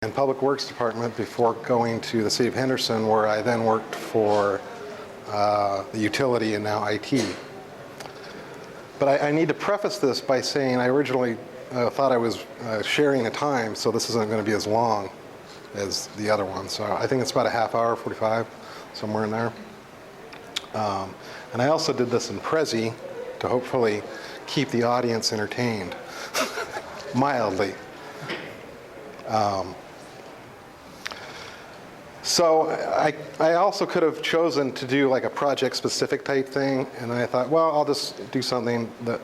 in Public Works Department before going to the City of Henderson, where I then worked for the utility and now IT. But I need to preface this by saying I originally thought I was sharing a time, so this isn't going to be as long as the other one. So I think it's about a half hour, 45, somewhere in there. And I also did this in Prezi to hopefully keep the audience entertained, mildly. So I also could have chosen to do like a project-specific type thing, and I thought, well, I'll just do something that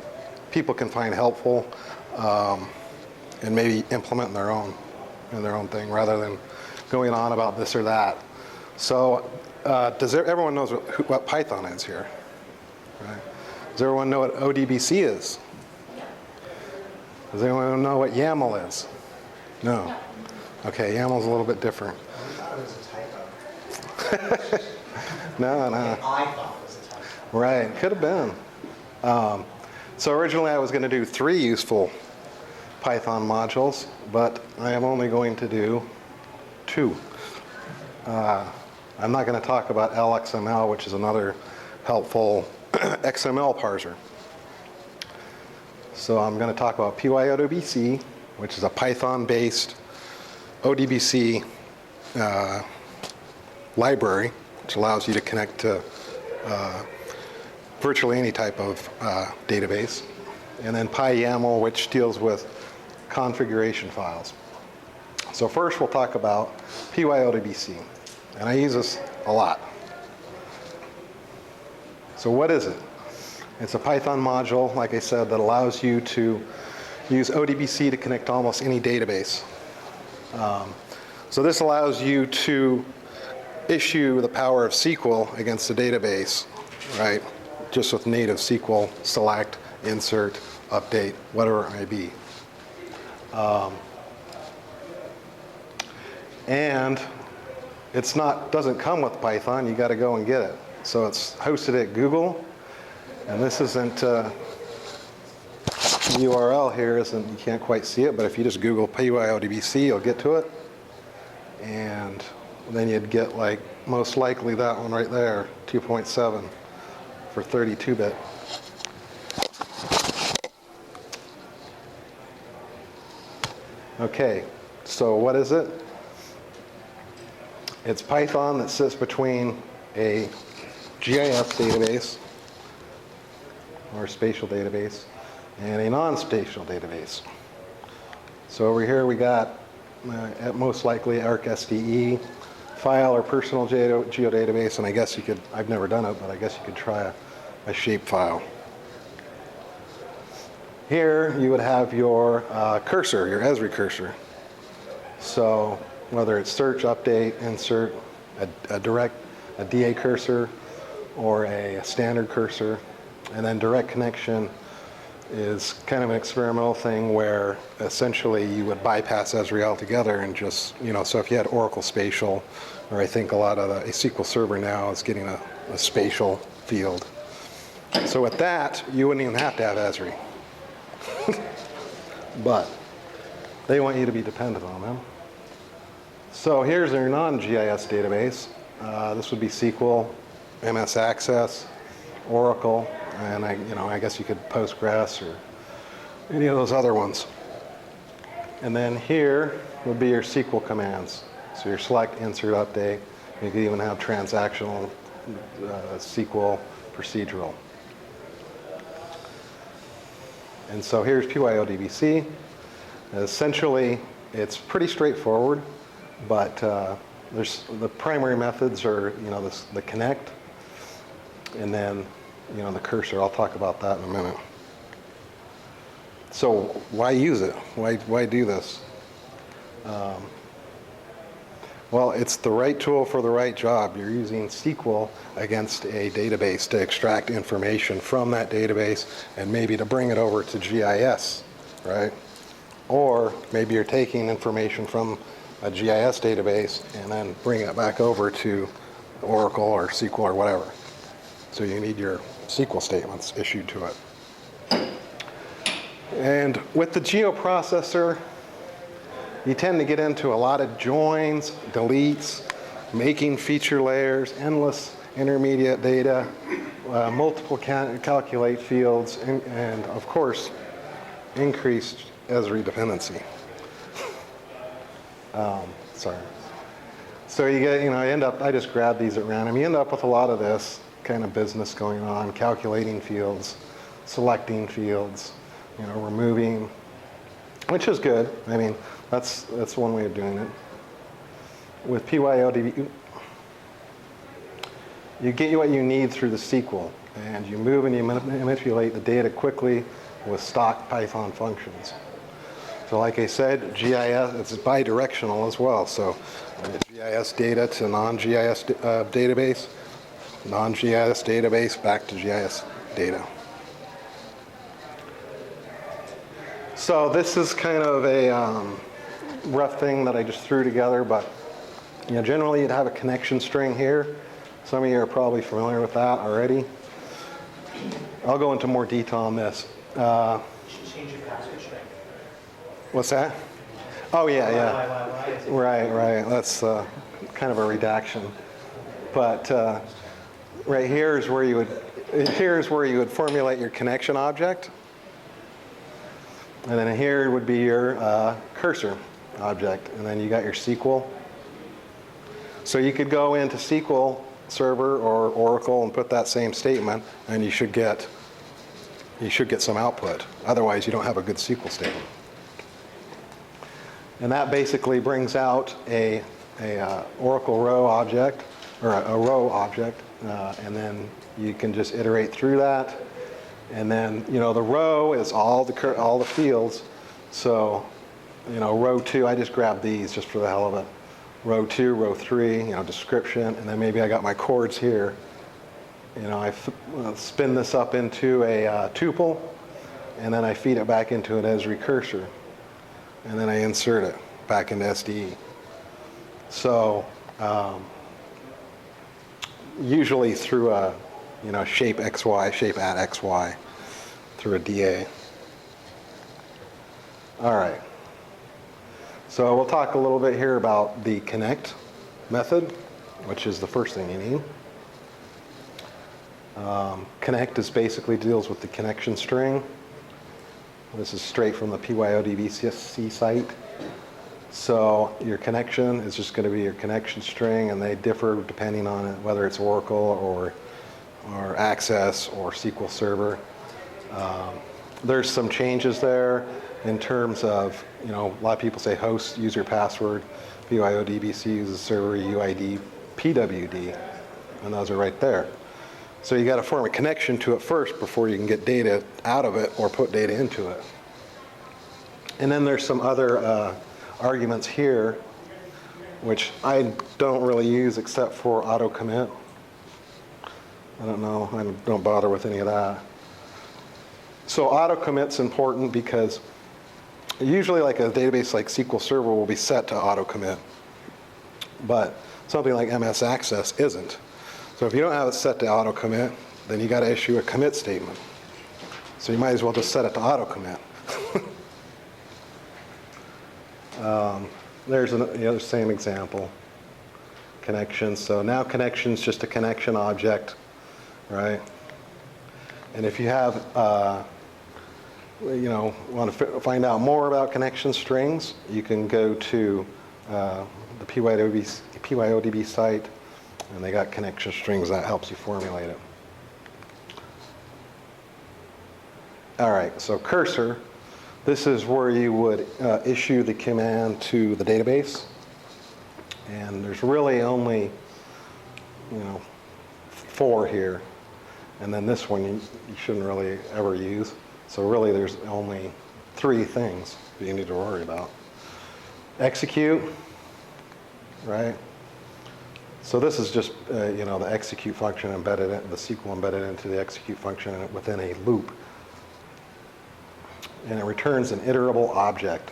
people can find helpful and maybe implement in their own thing, rather than going on about this or that. So everyone knows what Python is here? Right? Does everyone know what ODBC is? Does anyone know what YAML is? No. Okay, YAML is a little bit different. No. I thought it was a typo. Right, could have been. So originally I was going to do 3 useful Python modules, but I am only going to do 2. I'm not going to talk about LXML, which is another helpful XML parser. So I'm going to talk about PyODBC, which is a Python-based ODBC library, which allows you to connect to virtually any type of database. And then PyYAML, which deals with configuration files. So first we'll talk about PyODBC. And I use this a lot. So what is it? It's a Python module, like I said, that allows you to use ODBC to connect to almost any database. So this allows you to issue the power of SQL against a database, right? Just with native SQL, select, insert, update, whatever it may be. And doesn't come with Python. You got to go and get it. So it's hosted at Google, and this isn't the URL here isn't. You can't quite see it, but if you just Google PyODBC, you'll get to it, and then you'd get like most likely that one right there, 2.7 for 32-bit. Okay, so what is it? It's Python that sits between a GIS database or spatial database and a non-spatial database. So over here we got most likely ArcSDE, file or personal geodatabase, and I guess you could, I've never done it, but I guess you could try a shape file. Here you would have your cursor, your Esri cursor. So whether it's search, update, insert, a DA cursor, or a standard cursor, and then direct connection is kind of an experimental thing where essentially you would bypass Esri altogether and just, so if you had Oracle Spatial, or I think a lot of a SQL Server now is getting a spatial field. So with that, you wouldn't even have to have Esri. But they want you to be dependent on them. So here's their non-GIS database. This would be SQL, MS Access, Oracle, and I guess you could Postgres or any of those other ones. And then here would be your SQL commands. So your select, insert, update. You could even have transactional, SQL, procedural. And so here's PyODBC. Essentially, it's pretty straightforward, but there's the primary methods are the connect, and then the cursor. I'll talk about that in a minute. So why use it? Why do this? Well, it's the right tool for the right job. You're using SQL against a database to extract information from that database and maybe to bring it over to GIS, right? Or maybe you're taking information from a GIS database and then bringing it back over to Oracle or SQL or whatever. So you need your SQL statements issued to it. And with the geoprocessor, you tend to get into a lot of joins, deletes, making feature layers, endless intermediate data, multiple calculate fields, and of course, increased Esri dependency. Sorry. So you get, I end up, I just grabbed these at random. You end up with a lot of this kind of business going on, calculating fields, selecting fields, removing, which is good. I mean, that's one way of doing it. With PyODB, you get what you need through the SQL, and you move and you manipulate the data quickly with stock Python functions. So like I said, GIS, it's bidirectional as well. So GIS data to non-GIS database, non-GIS database back to GIS data. So this is kind of a rough thing that I just threw together, but generally you'd have a connection string here. Some of you are probably familiar with that already. I'll go into more detail on this. Change your password string. What's that? Oh yeah. Right. That's kind of a redaction. But right here is where you would formulate your connection object, and then here would be your cursor object, and then you got your SQL. So you could go into SQL Server or Oracle and put that same statement, and you should get some output. Otherwise, you don't have a good SQL statement. And that basically brings out a Oracle row object, or a row object, and then you can just iterate through that. And then the row is all the fields. So row 2, I just grabbed these just for the hell of it. Row 2, row 3, description, and then maybe I got my chords here. I spin this up into a tuple, and then I feed it back into an Esri cursor, and then I insert it back into SDE. So usually through a shape XY, shape at XY, through a DA. All right. So we'll talk a little bit here about the connect method, which is the first thing you need. Connect is basically deals with the connection string. This is straight from the PyODBC site. So your connection is just going to be your connection string, and they differ depending on it, whether it's Oracle or Access or SQL Server. There's some changes there in terms of, a lot of people say host, user, password. PyODBC uses server UID PWD, and those are right there. So you got to form a connection to it first before you can get data out of it or put data into it. And then there's some other arguments here, which I don't really use except for auto commit. I don't bother with any of that. So auto commit's important because usually like a database like SQL Server will be set to auto commit, but something like MS Access isn't. So if you don't have it set to auto commit, then you got to issue a commit statement. So you might as well just set it to auto commit. There's the other same example. Connections. So now connection's just a connection object, right? And if you have, want to find out more about connection strings, you can go to the PyODB site, and they got connection strings that helps you formulate it. All right, so cursor. This is where you would issue the command to the database, and there's really only, 4 here, and then this one you shouldn't really ever use. So really, there's only 3 things that you need to worry about. Execute, right? So this is just the execute function embedded in the SQL embedded into the execute function within a loop. And it returns an iterable object.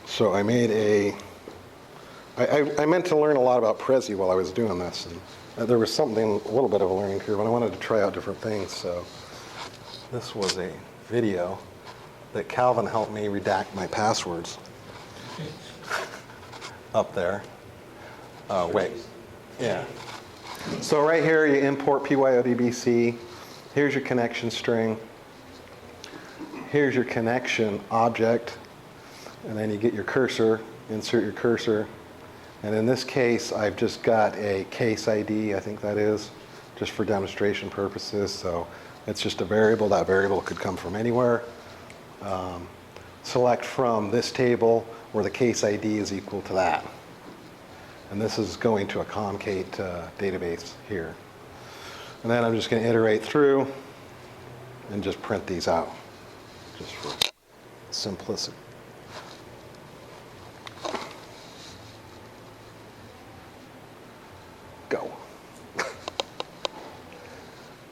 So I made I meant to learn a lot about Prezi while I was doing this. And there was something, a little bit of a learning curve, and I wanted to try out different things. So this was a video that Calvin helped me redact my passwords. up there. Oh, wait. Yeah. So right here, you import PyODBC. Here's your connection string. Here's your connection object. And then you get your cursor, insert your cursor. And in this case, I've just got a case ID, I think that is, just for demonstration purposes. So it's just a variable. That variable could come from anywhere. Select from this table where the case ID is equal to that. And this is going to a concate database here. And then I'm just going to iterate through and just print these out, just for simplicity. Go.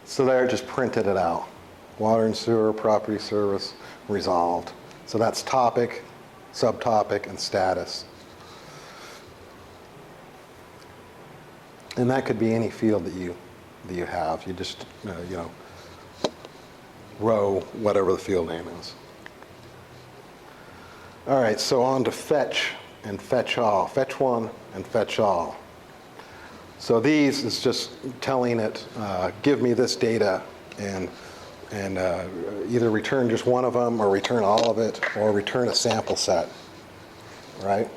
So there, it just printed it out. Water and sewer, property service, resolved. So that's topic, subtopic, and status. And that could be any field that you have. You just, row, whatever the field name is. All right, so on to fetch and fetch all. Fetch one and fetch all. So these is just telling it, give me this data, and either return just one of them, or return all of it, or return a sample set, right?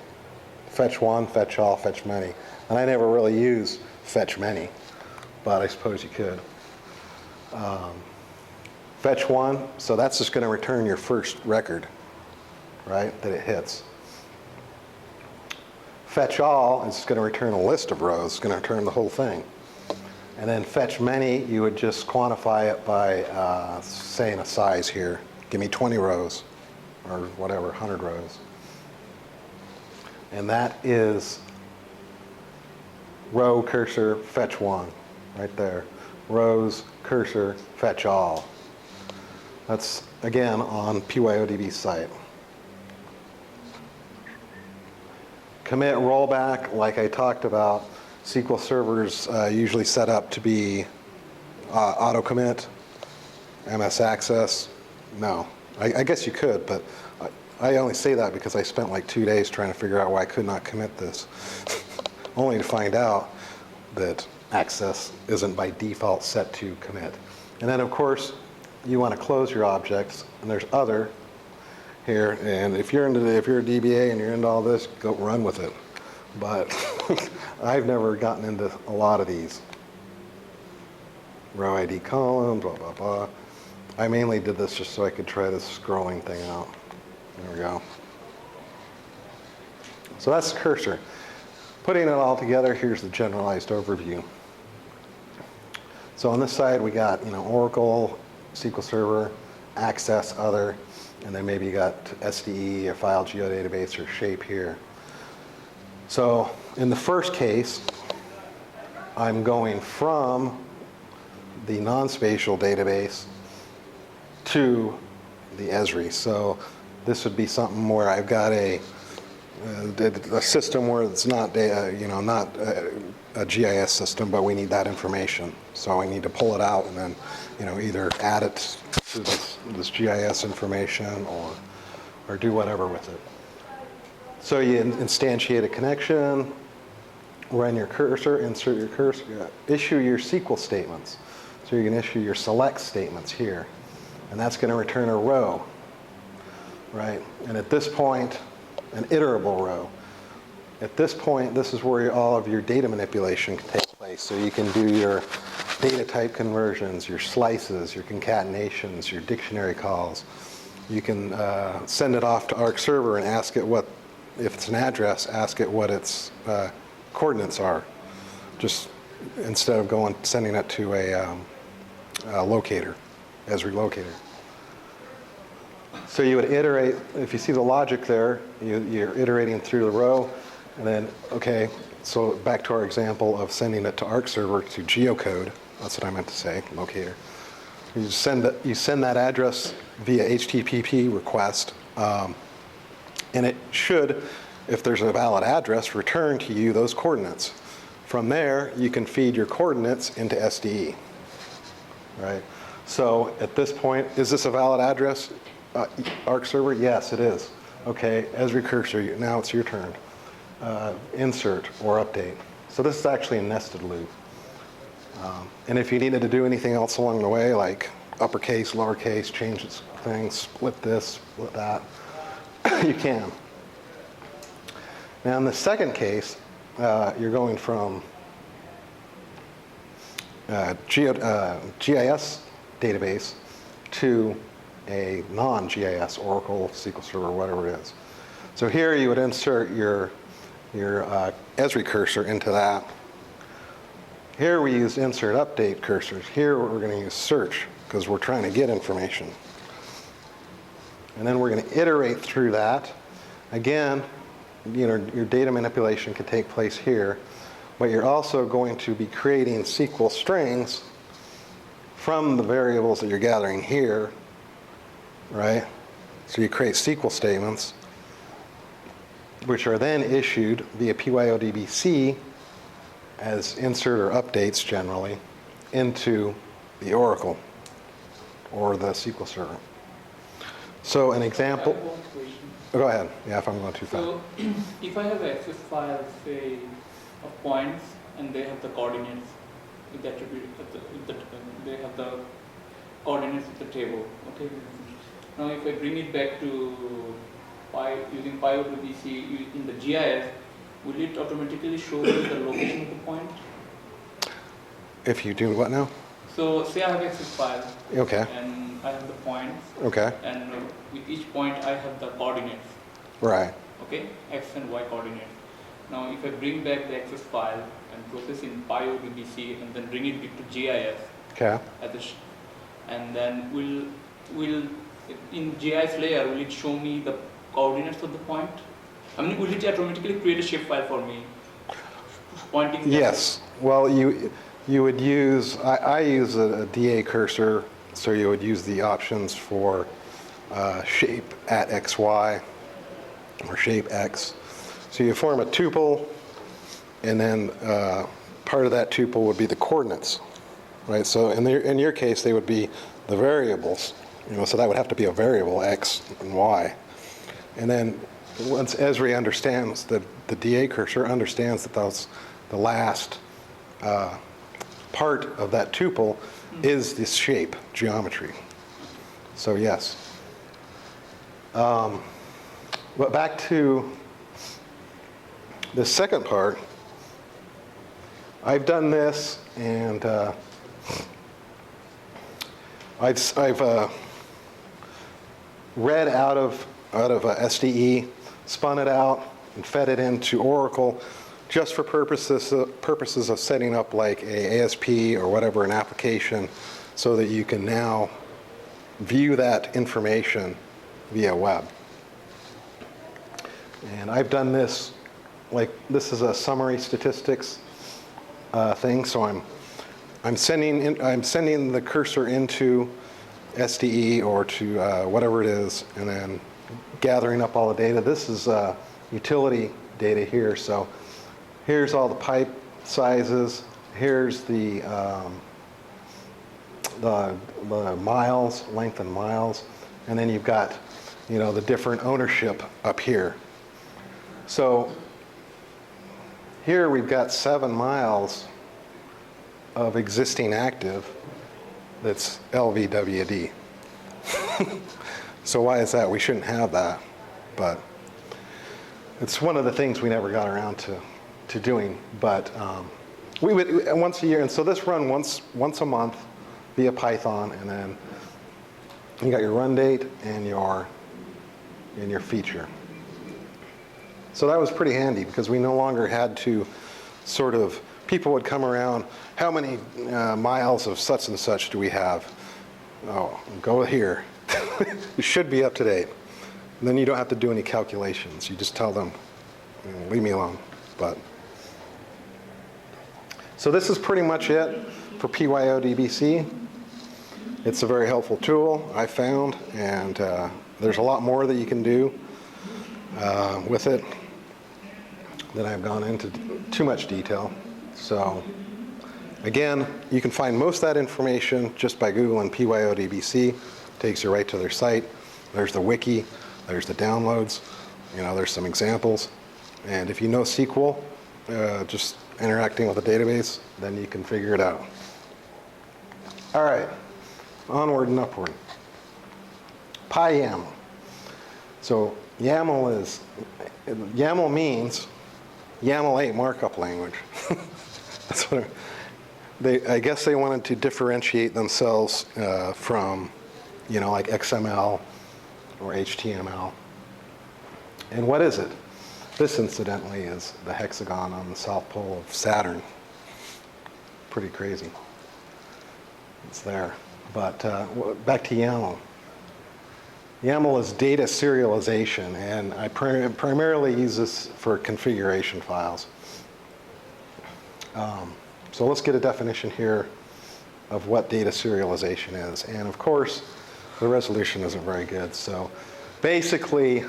Fetch one, fetch all, fetch many. And I never really use fetch many, but I suppose you could. Fetch one, so that's just going to return your first record, right, that it hits. Fetch all is going to return a list of rows. It's going to return the whole thing. And then fetch many, you would just quantify it by saying a size here. Give me 20 rows, or whatever, 100 rows. And that is row, cursor, fetch one, right there. Rows, cursor, fetch all. That's, again, on PyODB's site. Commit rollback, like I talked about, SQL servers usually set up to be auto commit, MS Access. No, I guess you could, but I only say that because I spent like 2 days trying to figure out why I could not commit this, only to find out that Access isn't by default set to commit. And then, of course, you want to close your objects, and there's other here, and if you're a DBA and you're into all this, go run with it. But I've never gotten into a lot of these. Row ID column, blah, blah, blah. I mainly did this just so I could try this scrolling thing out. There we go. So that's the cursor. Putting it all together, here's the generalized overview. So on this side, we got Oracle, SQL Server, Access, other, and then maybe you got SDE, or file geodatabase, or shape here. So in the first case, I'm going from the non-spatial database to the Esri. So this would be something where I've got a system where it's not not a GIS system, but we need that information. So I need to pull it out and then either add it to this GIS information or do whatever with it. So you instantiate a connection, run your cursor, insert your cursor, issue your SQL statements. So you can issue your select statements here, and that's going to return a row, right? And at this point, an iterable row. At this point, this is where all of your data manipulation can take place. So you can do your data type conversions, your slices, your concatenations, your dictionary calls. You can send it off to Arc Server and ask it what, if it's an address, ask it what its coordinates are. Just instead of sending it to a locator, Esri locator. So you would iterate, if you see the logic there, you're iterating through the row, and then, okay, so back to our example of sending it to Arc Server to geocode, that's what I meant to say, locator. You send that address via HTTP request, and it should, if there's a valid address, return to you those coordinates. From there, you can feed your coordinates into SDE, right? So at this point, is this a valid address, Arc Server? Yes, it is. Okay, as recursor, now it's your turn. Insert or update. So this is actually a nested loop. And if you needed to do anything else along the way, like uppercase, lowercase, change things, split this, split that, you can. Now in the second case, you're going from GIS database to a non-GIS, Oracle, SQL Server, whatever it is. So here you would insert your Esri cursor into that. Here we use insert update cursors. Here we're going to use search because we're trying to get information. And then we're going to iterate through that. Again, your data manipulation can take place here, but you're also going to be creating SQL strings from the variables that you're gathering here, right? So you create SQL statements, which are then issued via PyODBC as insert or updates generally into the Oracle or the SQL Server. So an example. I have one question. Go ahead. Yeah, if I'm going too fast. So, if I have access file, say, of points, and they have the coordinates with the attribute, they have the coordinates with the table. Okay. Now, if I bring it back to using PyODBC in the GIS, will it automatically show me the location of the point? If you do what now? So, say I have access file. Okay. And I have the points. Okay. And with each point, I have the coordinates. Right. Okay, X and Y coordinates. Now, if I bring back the access file and process in PyODBC and then bring it to GIS, Okay. and then will in GIS layer will it show me the coordinates of the point? I mean, will it automatically create a shapefile for me, pointing? Yes. Well, you would use. I use a DA cursor, so you would use the options for shape at XY or shape X. So you form a tuple, and then part of that tuple would be the coordinates, right? So in your case, they would be the variables. So that would have to be a variable X and Y. And then once Esri understands, the DA cursor understands that the last part of that tuple is this shape geometry. So yes. But back to the second part, I've done this, and I've read out of SDE, spun it out, and fed it into Oracle, just for purposes of setting up like a ASP or whatever, an application, so that you can now view that information via web. And I've done this, like this is a summary statistics thing. So I'm sending the cursor into SDE or to whatever it is, and then gathering up all the data. This is utility data here. So here's all the pipe sizes. Here's the miles, length in miles, and then you've got the different ownership up here. So here we've got 7 miles of existing active that's LVWD. So why is that? We shouldn't have that, but it's one of the things we never got around to doing. But we would once a year, and so this run once a month via Python, and then you got your run date and your feature. So that was pretty handy because we no longer had to people would come around, how many miles of such and such do we have? Oh, go here. It should be up to date. And then you don't have to do any calculations. You just tell them, leave me alone. So this is pretty much it for PyODBC. It's a very helpful tool, I found, and there's a lot more that you can do with it that I've gone into too much detail. So again, you can find most of that information just by Googling PyODBC. Takes you right to their site. There's the wiki. There's the downloads. There's some examples. And if you know SQL, just interacting with a database, then you can figure it out. All right, onward and upward. PyYAML. So YAML means YAML 8 markup language. That's what I guess they wanted to differentiate themselves from, like XML or HTML. And what is it? This, incidentally, is the hexagon on the south pole of Saturn. Pretty crazy. It's there. But back to YAML. YAML is data serialization, and I primarily use this for configuration files. So let's get a definition here of what data serialization is. And of course, the resolution isn't very good. So basically,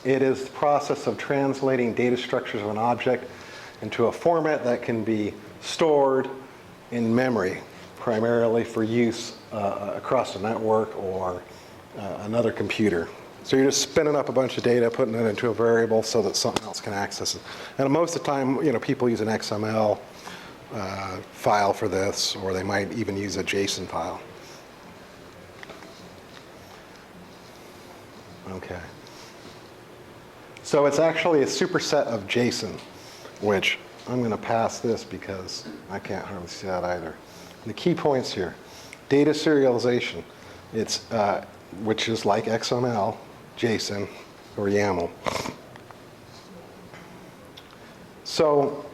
it is the process of translating data structures of an object into a format that can be stored in memory, primarily for use across a network or another computer. So you're just spinning up a bunch of data, putting it into a variable so that something else can access it. And most of the time, people use an XML file for this, or they might even use a JSON file. Okay. So it's actually a superset of JSON, which I'm going to pass this because I can't hardly see that either. The key points here: data serialization. It's which is like XML, JSON, or YAML. So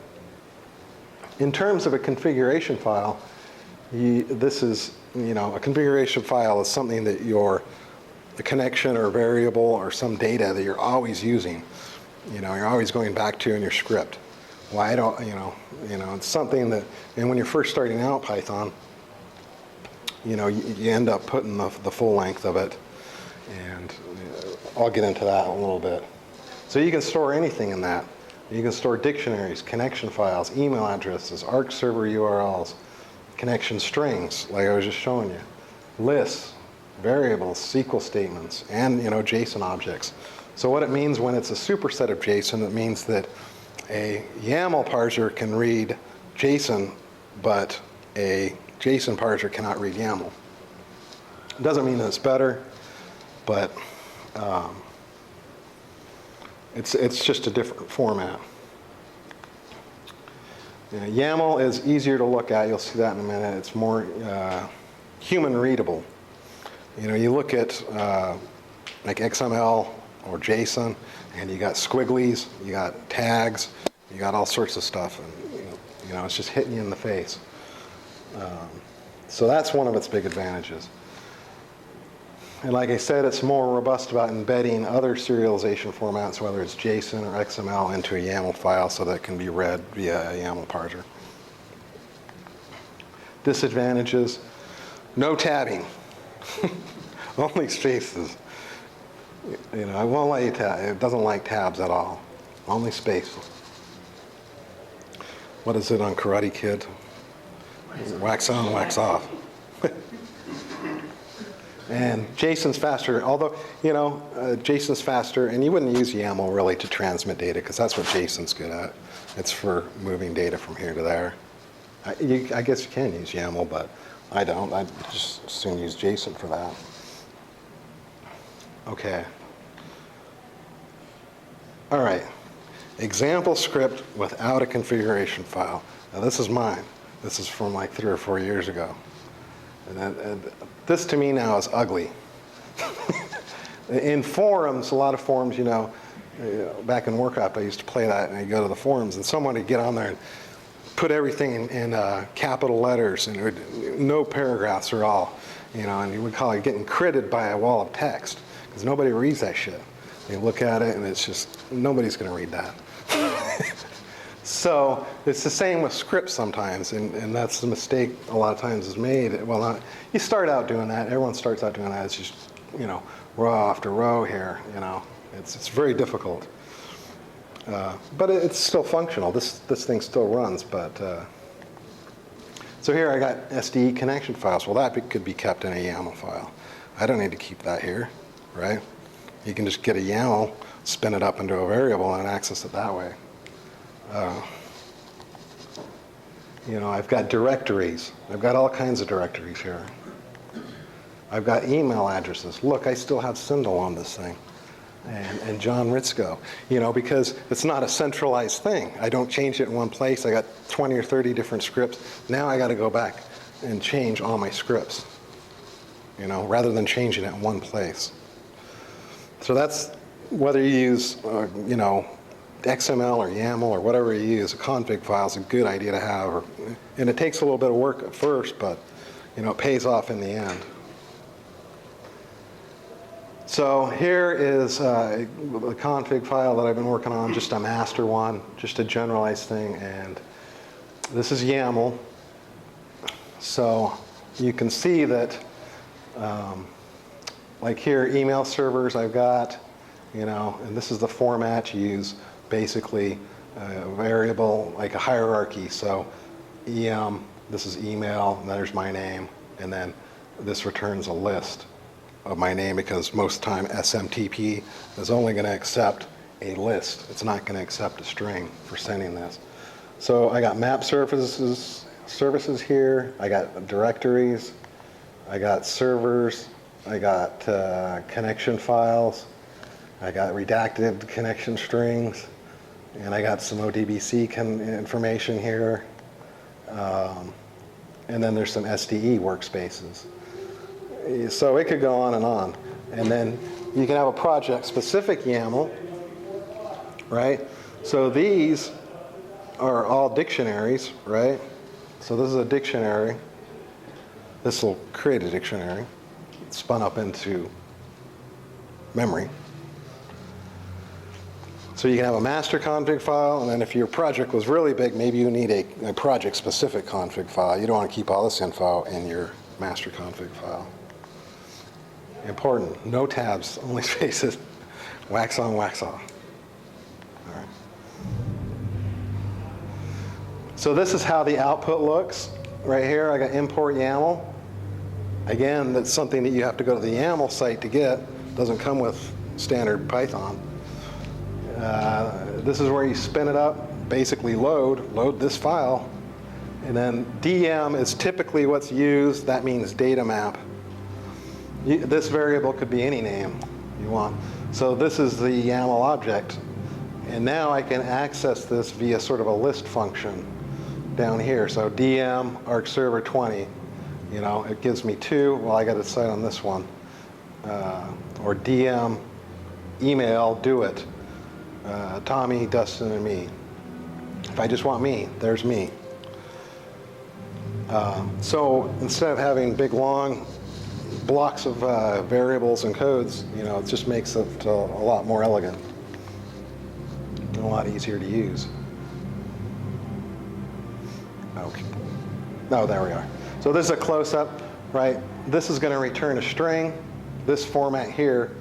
in terms of a configuration file, this is, a configuration file is something that a connection or variable or some data that you're always using. You're always going back to in your script. Why don't, it's something that, and when you're first starting out Python, you end up putting the full length of it. And I'll get into that in a little bit. So you can store anything in that. You can store dictionaries, connection files, email addresses, Arc server URLs, connection strings, like I was just showing you, lists, variables, SQL statements, and JSON objects. So what it means when it's a superset of JSON, it means that a YAML parser can read JSON, but a JSON parser cannot read YAML. It doesn't mean that it's better, but it's just a different format. YAML is easier to look at. You'll see that in a minute. It's more human readable. You look at like XML or JSON, and you got squigglies, you got tags, you got all sorts of stuff, and it's just hitting you in the face. So that's one of its big advantages. And like I said, it's more robust about embedding other serialization formats, whether it's JSON or XML, into a YAML file so that it can be read via a YAML parser. Disadvantages: no tabbing. Only spaces. It won't let you tab. It doesn't like tabs at all. Only space. What is it on Karate Kid? Wax on, wax off. And JSON's faster, although, JSON's faster, and you wouldn't use YAML really to transmit data, because that's what JSON's good at. It's for moving data from here to there. I guess you can use YAML, but I don't. I just soon use JSON for that. Okay. All right. Example script without a configuration file. Now this is mine. This is from like 3 or 4 years ago. And this to me now is ugly. In forums, a lot of forums, back in Warcraft, I used to play that, and I'd go to the forums, and someone would get on there and put everything in capital letters, and no paragraphs at all, and you would call it getting critted by a wall of text, because nobody reads that shit. You look at it, and it's just, nobody's going to read that. So it's the same with scripts sometimes, and that's the mistake a lot of times is made. Well, you start out doing that. Everyone starts out doing that. It's just, row after row here. It's very difficult. But it's still functional. This thing still runs. But so here I got SDE connection files. Well, that could be kept in a YAML file. I don't need to keep that here, right? You can just get a YAML, spin it up into a variable, and access it that way. You know, I've got directories. I've got all kinds of directories here. I've got email addresses. Look, I still have Sindel on this thing. And John Ritzko, you know, because it's not a centralized thing. I don't change it in one place. I got 20 or 30 different scripts. Now I got to go back and change all my scripts, you know, rather than changing it in one place. So that's whether you use, you know, XML or YAML or whatever you use, a config file is a good idea to have. And it takes a little bit of work at first, but, you know, it pays off in the end. So here is the config file that I've been working on, just a master one, just a generalized thing. And this is YAML. So you can see that, like here, email servers I've got, you know, and this is the format you use, basically a variable, like a hierarchy. So EM, this is email, and there's my name, and then this returns a list of my name, because most of the time SMTP is only going to accept a list. It's not going to accept a string for sending this. So I got map services here. I got directories. I got servers. I got connection files. I got redacted connection strings. And I got some ODBC information here. And then there's some SDE workspaces. So it could go on. And then you can have a project-specific YAML, right? So these are all dictionaries, right? So this is a dictionary. This will create a dictionary. It's spun up into memory. So you can have a master config file, and then if your project was really big, maybe you need a project-specific config file. You don't want to keep all this info in your master config file. Important, no tabs, only spaces. Wax on, wax off. All right. So this is how the output looks. Right here, I got import YAML. Again, that's something that you have to go to the YAML site to get. Doesn't come with standard Python. This is where you spin it up, basically load this file. And then DM is typically what's used. That means data map. This variable could be any name you want. So this is the YAML object. And now I can access this via sort of a list function down here. So DM argserver 20, you know, it gives me 2. Well, I got to decide on this one. Or DM email do it. Tommy, Dustin, and me. If I just want me, there's me. So instead of having big, long blocks of variables and codes, you know, it just makes it a lot more elegant and a lot easier to use. Okay. Oh, there we are. So this is a close-up, right? This is going to return a string. This format here,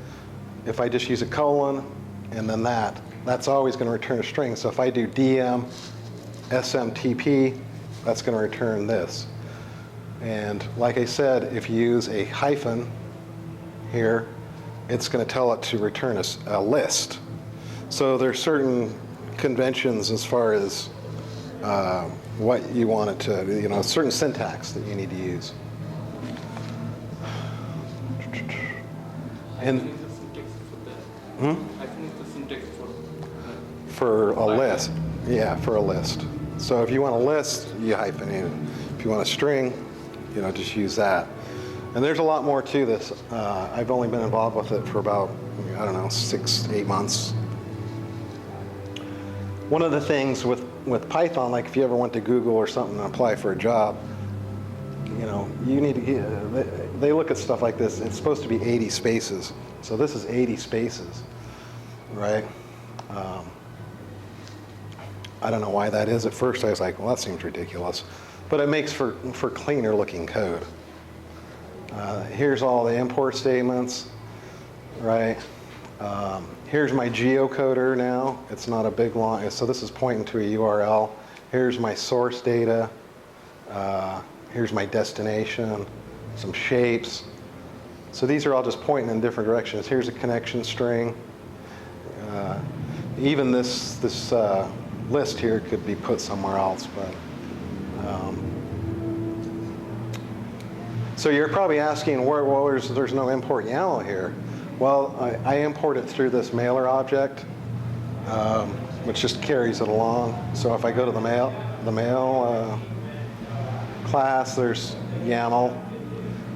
if I just use a colon and then that's always going to return a string. So if I do DM SMTP, that's going to return this. And like I said, if you use a hyphen here, it's going to tell it to return a list. So there's certain conventions as far as what you want it to, you know, certain syntax that you need to use. And for a list, yeah, for a list. So if you want a list, you hyphenate it. If you want a string, you know, just use that. And there's a lot more to this. I've only been involved with it for about, I don't know, 6 to 8 months. One of the things with Python, like if you ever went to Google or something and apply for a job, you know, you need to, they look at stuff like this. It's supposed to be 80 spaces. So this is 80 spaces, right? I don't know why that is. At first I was like, well, that seems ridiculous. But it makes for cleaner looking code. Here's all the import statements, right? Here's my geocoder now. It's not a big long, so this is pointing to a URL. Here's my source data. Here's my destination, some shapes. So these are all just pointing in different directions. Here's a connection string. Even this list here could be put somewhere else, but so you're probably asking, well, there's no import YAML here. Well, I import it through this mailer object, which just carries it along. So if I go to the mail class, there's YAML.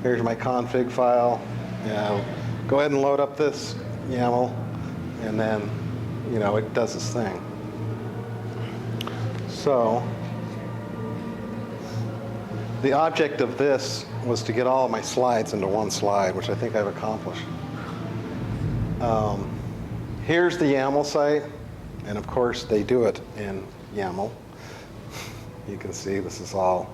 Here's my config file. Go ahead and load up this YAML, and then it does its thing. So the object of this was to get all of my slides into one slide, which I think I've accomplished. Here's the YAML site, and of course they do it in YAML. You can see this is all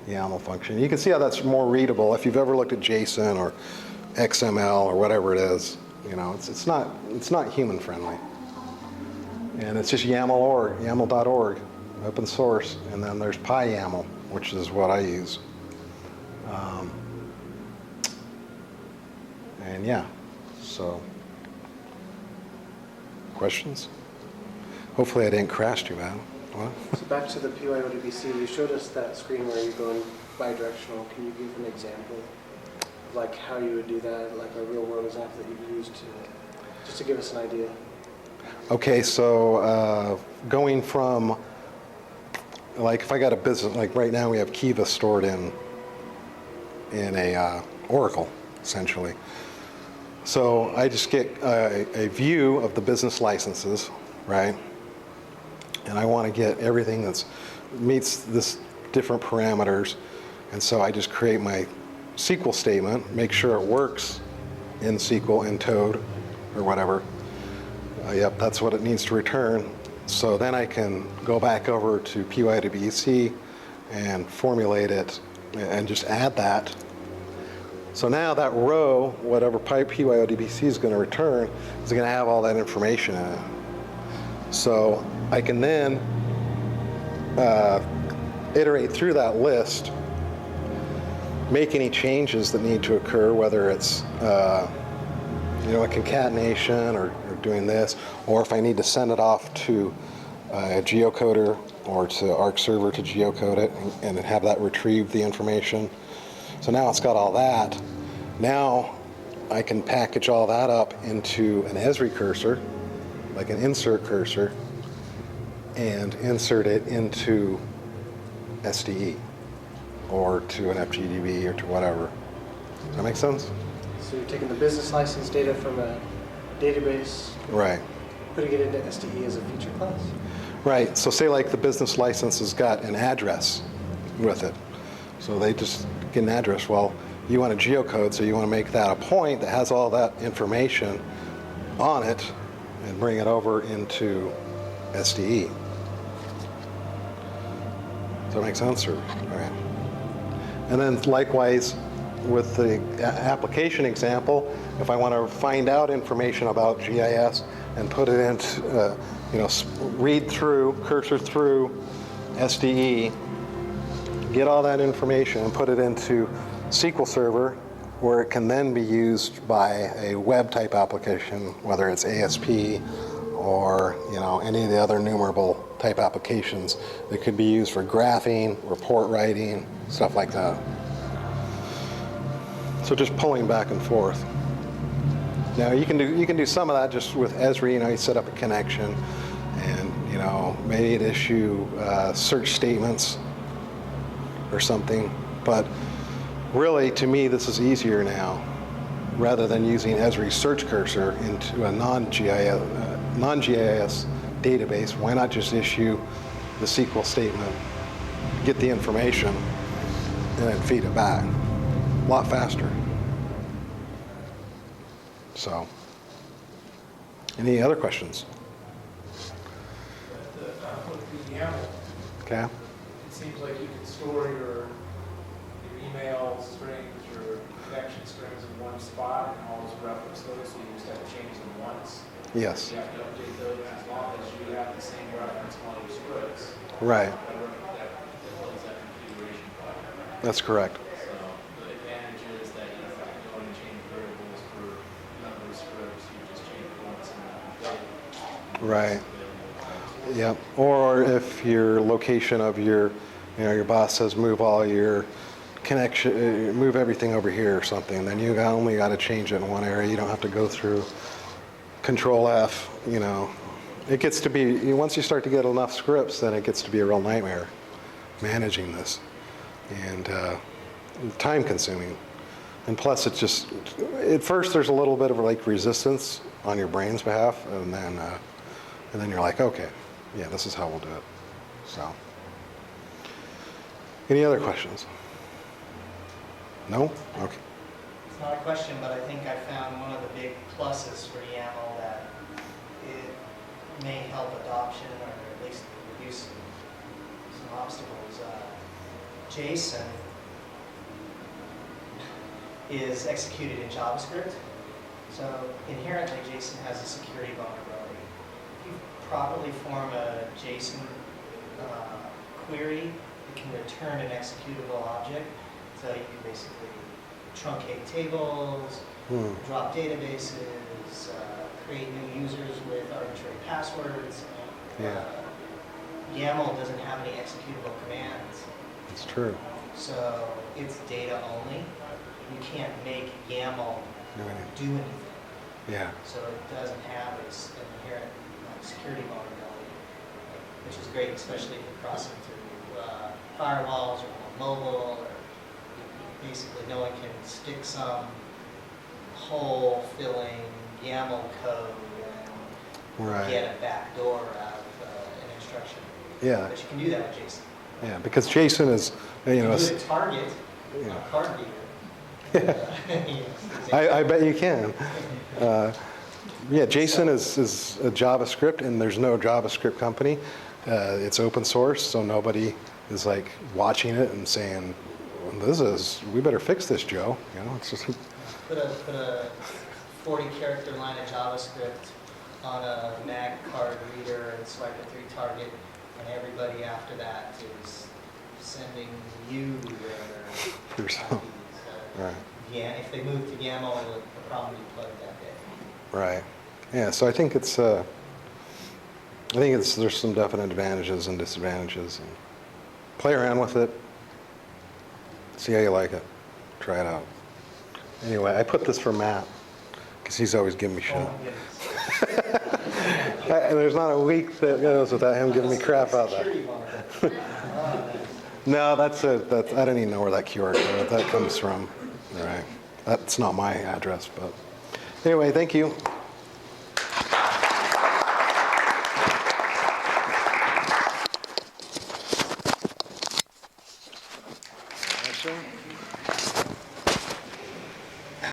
YAML function. You can see how that's more readable. If you've ever looked at JSON or XML or whatever it is, it's not human friendly. And it's just YAML.org, YAML.org, open source, and then there's PyYAML, which is what I use. And yeah, so questions? Hopefully I didn't crash too bad. What? So back to the PyODBC, you showed us that screen where you're going bidirectional. Can you give an example of like how you would do that, like a real world example that you've used just to give us an idea? Okay, so going from, like if I got a business, like right now we have Kiva stored in a Oracle, essentially. So I just get a view of the business licenses, right? And I want to get everything that meets this different parameters. And so I just create my SQL statement, make sure it works in SQL, in Toad, or whatever. Yep, that's what it needs to return. So then I can go back over to PyODBC and formulate it and just add that. So now that row, whatever PyODBC is going to return, is going to have all that information in it. So I can then iterate through that list, make any changes that need to occur, whether it's a concatenation or doing this, or if I need to send it off to a geocoder or to Arc server to geocode it and have that retrieve the information. So now it's got all that. Now I can package all that up into an Esri cursor, like an insert cursor, and insert it into SDE or to an FGDB or to whatever. Does that make sense? So you're taking the business license data from a database, Right. putting it into SDE as a feature class? Right. So say like the business license has got an address with it. So they just get an address. Well, you want a geocode, so you want to make that a point that has all that information on it and bring it over into SDE. Does that make sense? Or, all right. And then likewise, with the application example, if I want to find out information about GIS and put it into, read through, cursor through SDE, get all that information and put it into SQL Server, where it can then be used by a web type application, whether it's ASP or any of the other numerable type applications that could be used for graphing, report writing, stuff like that. So just pulling back and forth. Now you can do some of that just with Esri. You set up a connection, and maybe it issue search statements or something. But really, to me, this is easier now, rather than using Esri's search cursor into a non-GIS database. Why not just issue the SQL statement, get the information, and then feed it back? A lot faster. So, any other questions? With the YAML, Okay. it seems like you can store your email strings, your connection strings in one spot and always reference those, so you just have to change them once. Yes. You have to update those as long as you have the same reference on your scripts. Right. That builds that configuration file. That's correct. So the advantage is that you don't have to go and change Right. Yep. Or if your location of your, your boss says move all your connection, move everything over here or something, then you only got to change it in one area. You don't have to go through Control F. It gets to be, once you start to get enough scripts, then it gets to be a real nightmare managing this, and time consuming. And plus, it's just, at first there's a little bit of like resistance on your brain's behalf, and then you're like, okay, yeah, this is how we'll do it. So, any other questions? No? Okay. It's not a question, but I think I found one of the big pluses for YAML that it may help adoption or at least reduce some obstacles. JSON is executed in JavaScript, so inherently JSON has a security vulnerability. If you properly form a JSON query, it can return an executable object. So you can basically truncate tables, drop databases, create new users with arbitrary passwords. YAML doesn't have any executable commands. It's true. So it's data only. You can't make YAML do anything. Yeah. So it doesn't have its inherent security vulnerability, which is great, especially if you're crossing through firewalls or mobile, or basically no one can stick some hole-filling YAML code and get a backdoor out of an instruction. Yeah. But you can do that with JSON. Yeah, because JSON is, You can do it target on a card reader. I bet you can. Yeah, JSON is a JavaScript, and there's no JavaScript company. It's open source, so nobody is like watching it and saying, we better fix this, Joe. It's just Put a 40-character line of JavaScript on a mag card reader and swipe it through target, and everybody after that is sending you their IDs. Right. Yeah, if they move to YAML, the problem will be plugged that day. Right. Yeah. So I think there's some definite advantages and disadvantages, and play around with it. See how you like it. Try it out. Anyway, I put this for Matt because he's always giving me shit. Oh, my goodness. And there's not a week that goes without him giving me crap about that. Security vulnerability. No, that's I don't even know where that QR code that comes from. All right. That's not my address, but anyway, thank you. Sure.